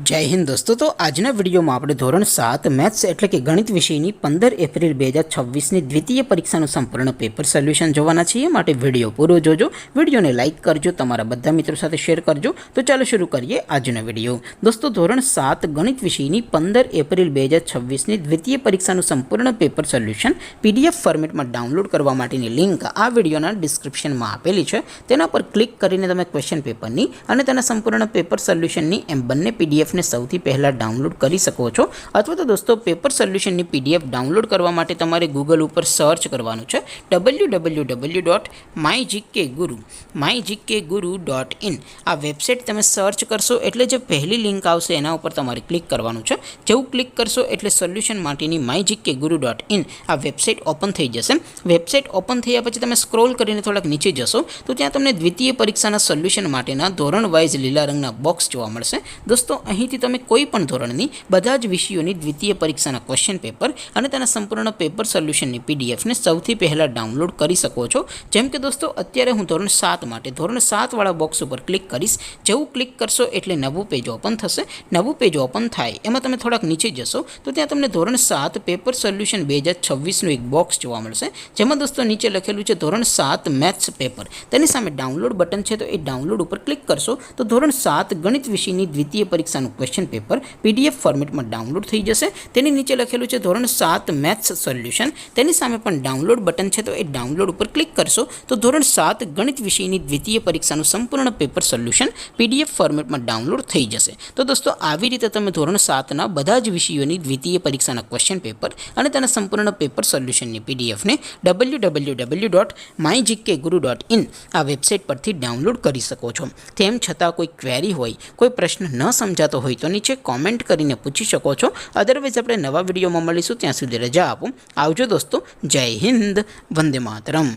जय हिंद दोस्तों। तो આજના વિડીયોમાં આપણે ધોરણ 7 મેથ્સ એટલે કે ગણિત વિષયની 15 એપ્રિલ 2026ની દ્વિતીય પરીક્ષાનું સંપૂર્ણ પેપર સોલ્યુશન જોવાના છીએ। માટે વિડીયો પૂરો જોજો, વિડીયોને લાઇક કરજો, તમારા બધા મિત્રો સાથે શેર કરજો। તો ચાલો શરૂ કરીએ આજનો વિડીયો। દોસ્તો ધોરણ 7 ગણિત વિષયની 15 એપ્રિલ 2026ની દ્વિતીય પરીક્ષાનું સંપૂર્ણ પેપર સોલ્યુશન પીડીએફ ફોર્મેટમાં ડાઉનલોડ કરવા માટેની લિંક આ વિડીયોના ડિસ્ક્રિપ્શનમાં આપેલી છે। તેના પર ક્લિક કરીને તમે ક્વેશ્ચન પેપરની અને તેના સંપૂર્ણ પેપર સોલ્યુશનની એમ બંને પીડીએફ ने સૌથી પહેલા ડાઉનલોડ કરી શકો છો। અથવા તો દોસ્તો પેપર સોલ્યુશનની પીડીએફ ડાઉનલોડ કરવા માટે તમારે ગૂગલ ઉપર સર્ચ કરવાનું છે www.mygkguru.in। આ વેબસાઇટ તમે સર્ચ કરશો એટલે જે પહેલી લિંક આવશે એના ઉપર તમારે ક્લિક કરવાનું છે। જેવું ક્લિક કરશો એટલે સોલ્યુશન માટેની mygkguru.in આ વેબસાઇટ ઓપન થઈ જશે। વેબસાઇટ ઓપન થયા પછી તમે સ્ક્રોલ કરીને થોડાક નીચે જશો તો ત્યાં તમને દ્વિતીય પરીક્ષાના સોલ્યુશન માટેના ધોરણ વાઇઝ લીલા રંગના બોક્સ જોવા મળશે। દોસ્તો અહીંથી તમે કોઈ પણ ધોરણની બધા જ વિષયોની દ્વિતીય પરીક્ષાના ક્વેશ્ચન પેપર અને તેના સંપૂર્ણ પેપર સોલ્યુશનની પીડીએફને સૌથી પહેલાં ડાઉનલોડ કરી શકો છો। જેમ કે દોસ્તો અત્યારે હું ધોરણ 7 માટે ધોરણ 7 વાળા બોક્સ ઉપર ક્લિક કરીશ। જેવું ક્લિક કરશો એટલે નવું પેજ ઓપન થશે। નવું પેજ ઓપન થાય એમાં તમે થોડાક નીચે જશો તો ત્યાં તમને ધોરણ 7 પેપર સોલ્યુશન 2026નું એક બોક્સ જોવા મળશે। જેમાં દોસ્તો નીચે લખેલું છે ધોરણ 7 મેથ્સ પેપર। તેની સામે ડાઉનલોડ બટન છે, તો એ ડાઉનલોડ ઉપર ક્લિક કરશો તો ધોરણ 7 ગણિત વિષયની દ્વિતીય પરીક્ષાનું ક્વેશ્ચન પેપર પીડીએફ ફોર્મેટમાં ડાઉનલોડ થઈ જશે। તેની નીચે લખેલું છે ધોરણ 7 મેથ્સ સોલ્યુશન। તેની સામે પણ ડાઉનલોડ બટન છે, તો એ ડાઉનલોડ ઉપર ક્લિક કરશો તો ધોરણ 7 ગણિત વિષયની દ્વિતીય પરીક્ષાનું સંપૂર્ણ પેપર સોલ્યુશન પીડીએફ ફોર્મેટમાં ડાઉનલોડ થઈ જશે। તો દોસ્તો આવી રીતે તમે ધોરણ 7ના બધા જ વિષયોની દ્વિતીય પરીક્ષાના ક્વેશ્ચન પેપર અને તેના સંપૂર્ણ પેપર સોલ્યુશનની પીડીએફને www.mygkguru.in આ વેબસાઇટ પરથી ડાઉનલોડ કરી શકો છો। તેમ છતાં કોઈ ક્વેરી હોય, કોઈ પ્રશ્ન ન સમજાતો હોય તો નીચે કોમેન્ટ કરીને પૂછી શકો છો। અદરવાઇઝ આપણે નવા વિડીયોમાં મળીશું, ત્યાં સુધી રજા આપો। આવજો દોસ્તો, જય હિન્દ, વંદે માતરમ।